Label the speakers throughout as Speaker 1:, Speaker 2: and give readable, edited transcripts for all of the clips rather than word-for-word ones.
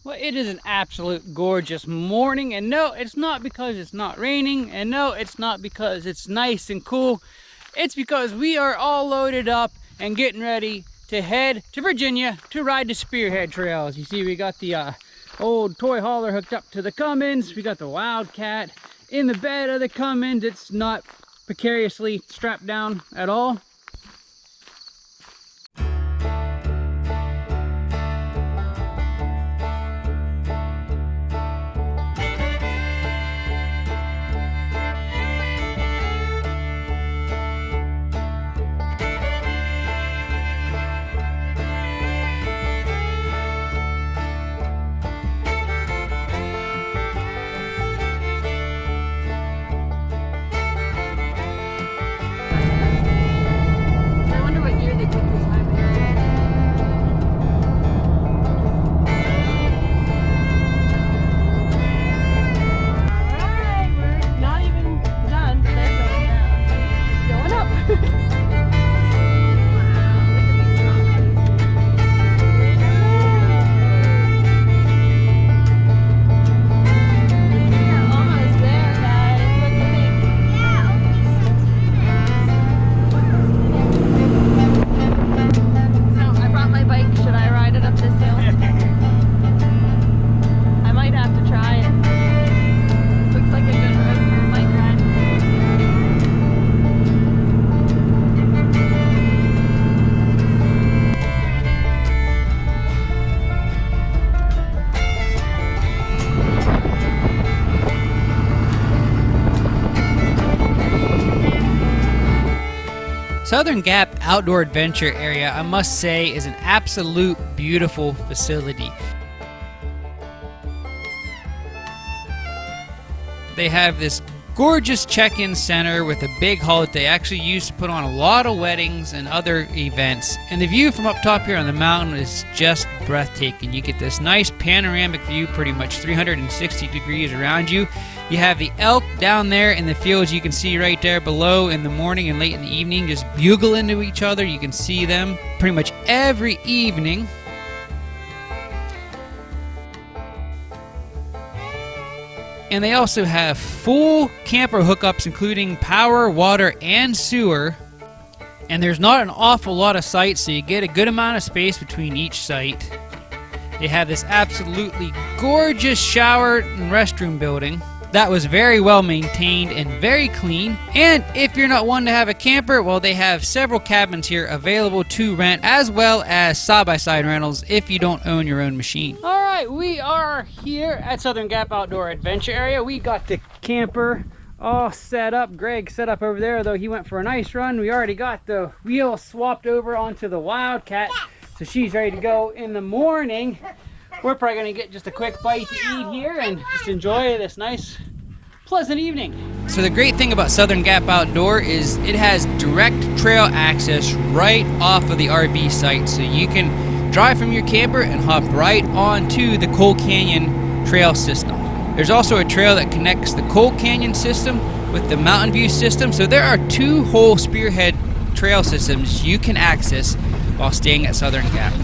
Speaker 1: Well, it is an absolute gorgeous morning, and no, it's not because it's not raining, and no, it's not because it's nice and cool. It's because we are all loaded up and getting ready to head to Virginia to ride the Spearhead trails. You see, we got the old toy hauler hooked up to the Cummins. We got the Wildcat in the bed of the Cummins. It's not precariously strapped down at all. Southern Gap Outdoor Adventure Area, I must say, is an absolute beautiful facility. They have this gorgeous check-in center with a big hall that they actually use to put on a lot of weddings and other events. And the view from up top here on the mountain is just breathtaking. You get this nice panoramic view, pretty much 360 degrees around you. You have the elk down there in the fields you can see right there below in the morning and late in the evening, just bugle into each other. You can see them pretty much every evening. And they also have full camper hookups, including power, water, and sewer. And there's not an awful lot of sites, so you get a good amount of space between each site. They have this absolutely gorgeous shower and restroom building that was very well maintained and very clean. And if you're not one to have a camper, well, they have several cabins here available to rent, as well as side-by-side rentals if you don't own your own machine. All right, we are here at Southern Gap Outdoor Adventure Area. We got the camper all set up. Greg set up over there, though he went for a nice run. We already got the wheel swapped over onto the Wildcat, so she's ready to go in the morning. We're probably gonna get just a quick bite to eat here and just enjoy this nice, pleasant evening. So the great thing about Southern Gap Outdoor is it has direct trail access right off of the RV site, so you can drive from your camper and hop right onto the Coal Canyon trail system. There's also a trail that connects the Coal Canyon system with the Mountain View system, so there are two whole Spearhead trail systems you can access while staying at Southern Gap.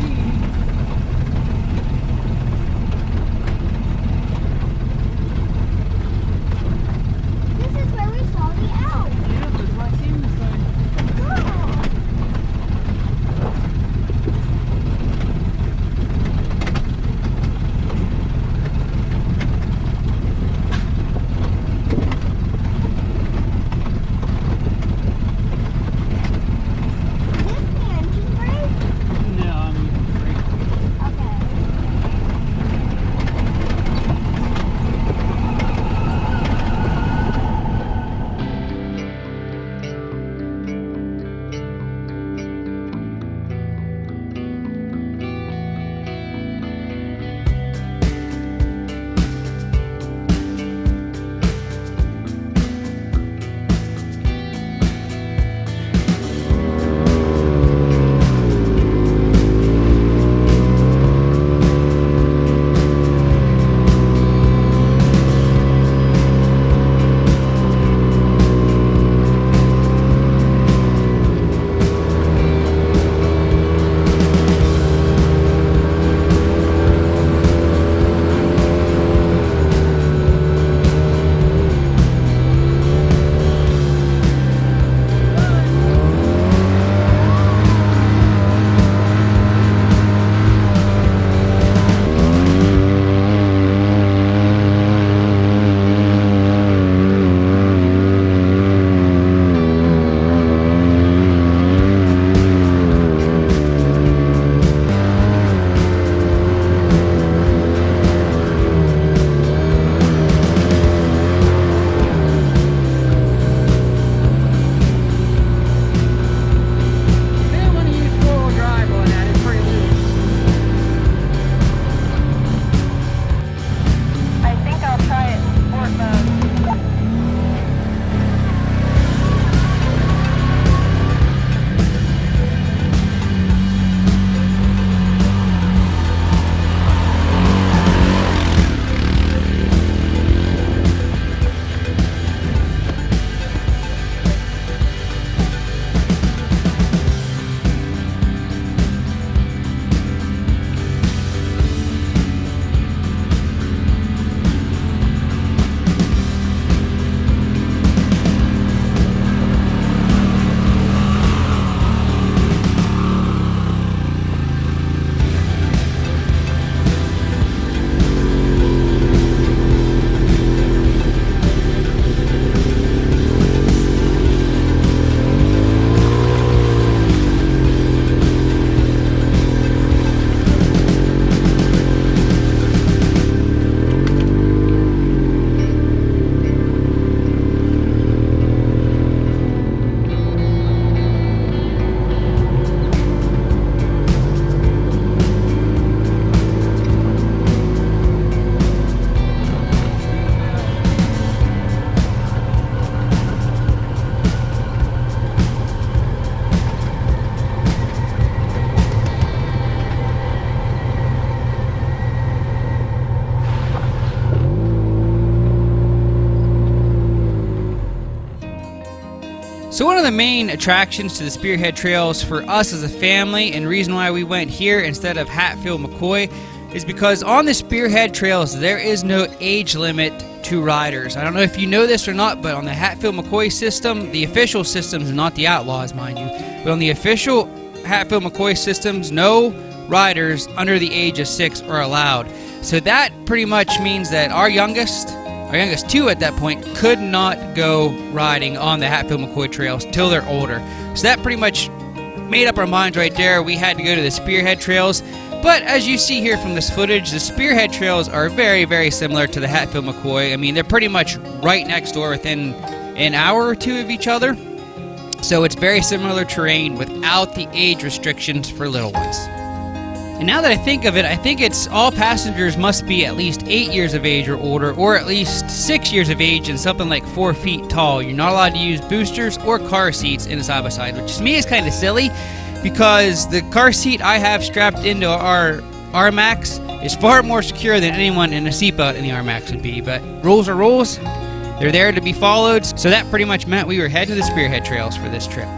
Speaker 1: the main attractions to the Spearhead Trails for us as a family, and reason why we went here instead of Hatfield-McCoy, is because on the Spearhead Trails there is no age limit to riders. I don't know if you know this or not, but on the Hatfield-McCoy system, the official systems, not the Outlaws, mind you, but on the official Hatfield-McCoy systems, no riders under the age of 6 are allowed. So that pretty much means that our youngest two at that point, could not go riding on the Hatfield-McCoy trails till they're older. So that pretty much made up our minds right there. We had to go to the Spearhead Trails. But as you see here from this footage, the Spearhead Trails are very, very similar to the Hatfield-McCoy. I mean, they're pretty much right next door within an hour or two of each other. So it's very similar terrain without the age restrictions for little ones. And now that I think of it, I think it's all passengers must be at least 8 years of age or older, or at least 6 years of age and something like 4 feet tall. You're not allowed to use boosters or car seats in a side-by-side, which to me is kind of silly, because the car seat I have strapped into our Rmax is far more secure than anyone in a seatbelt in the Rmax would be. But rules are rules. They're there to be followed. So that pretty much meant we were heading to the Spearhead Trails for this trip.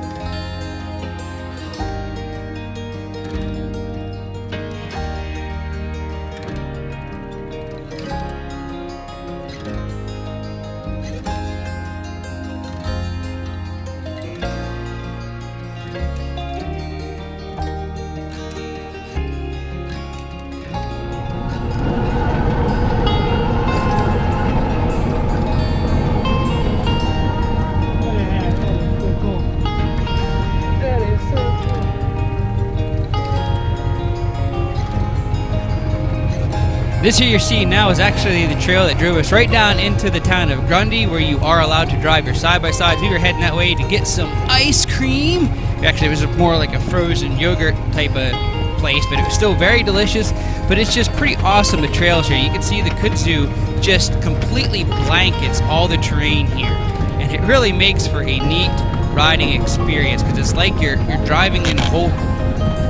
Speaker 1: This here you're seeing now is actually the trail that drove us right down into the town of Grundy, where you are allowed to drive your side-by-sides. We were heading that way to get some ice cream. Actually, it was more like a frozen yogurt type of place, but it was still very delicious. But it's just pretty awesome, the trails here. You can see the kudzu just completely blankets all the terrain here. And it really makes for a neat riding experience, because it's like you're driving in a whole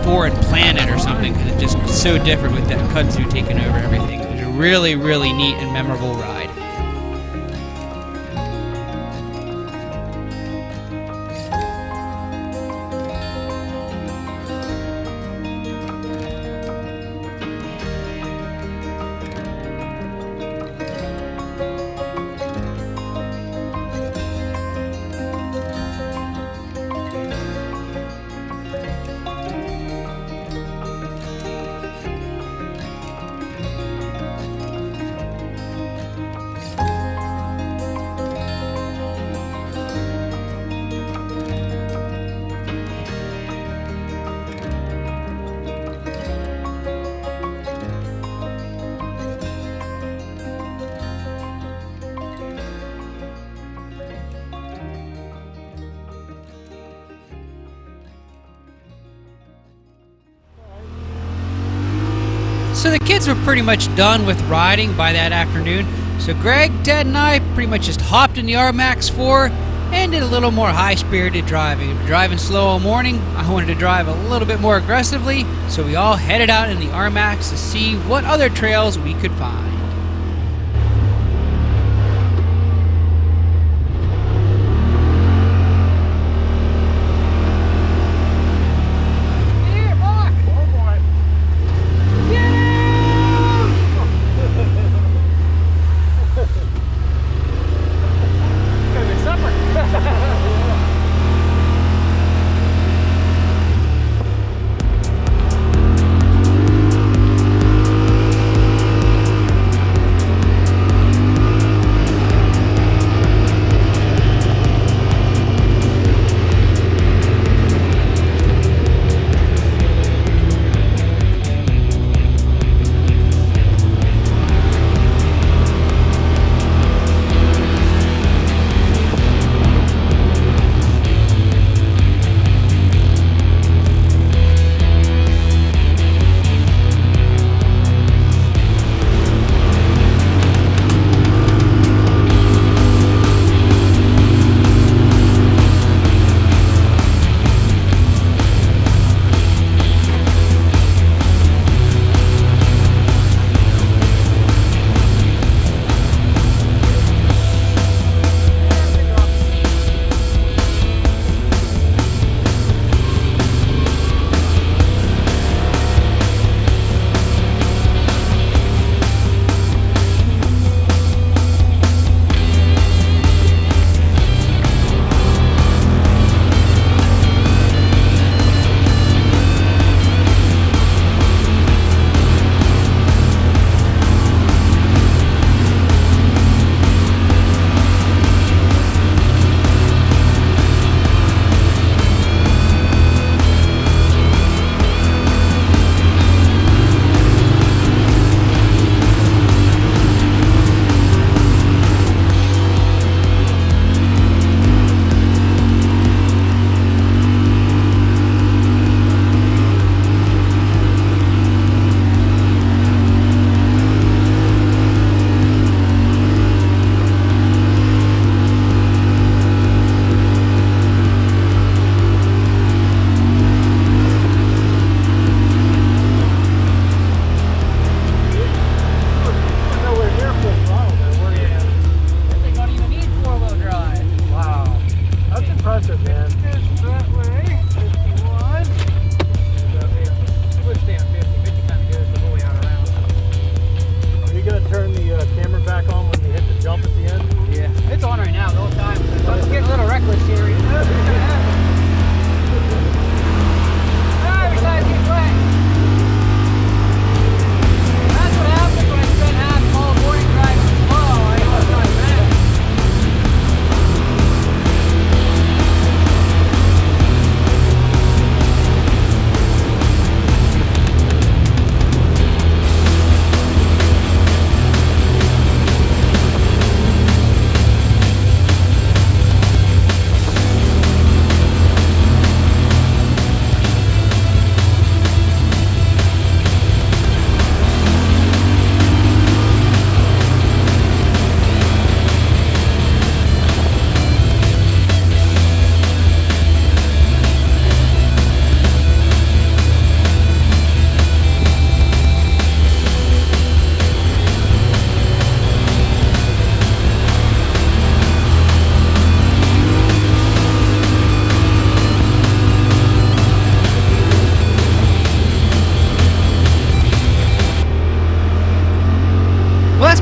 Speaker 1: foreign planet or something, because it's just so different with that kudzu taking over everything. It was a really, really neat and memorable ride. So the kids were pretty much done with riding by that afternoon. So Greg, Ted, and I pretty much just hopped in the Rmax 4 and did a little more high-spirited driving. We were driving slow all morning. I wanted to drive a little bit more aggressively, so we all headed out in the Rmax to see what other trails we could find.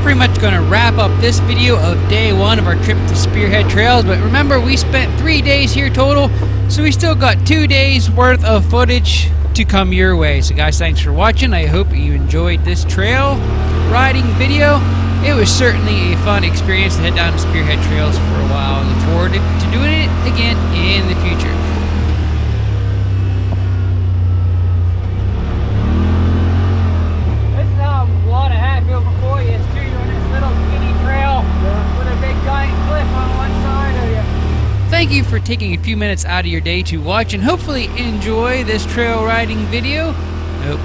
Speaker 1: pretty much going to wrap up this video of day 1 of our trip to Spearhead Trails. But remember, we spent 3 days here total, so we still got 2 days worth of footage to come your way. So guys, thanks for watching. I hope you enjoyed this trail riding video. It was certainly a fun experience to head down to Spearhead Trails for a while. I look forward to doing it again in the future. This is how a lot of Hatfield before you. It's too on this little skinny trail with a big giant cliff on one side of you. Thank you for taking a few minutes out of your day to watch and hopefully enjoy this trail riding video. I hope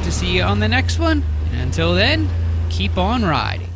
Speaker 1: to see you on the next one. And until then, keep on riding.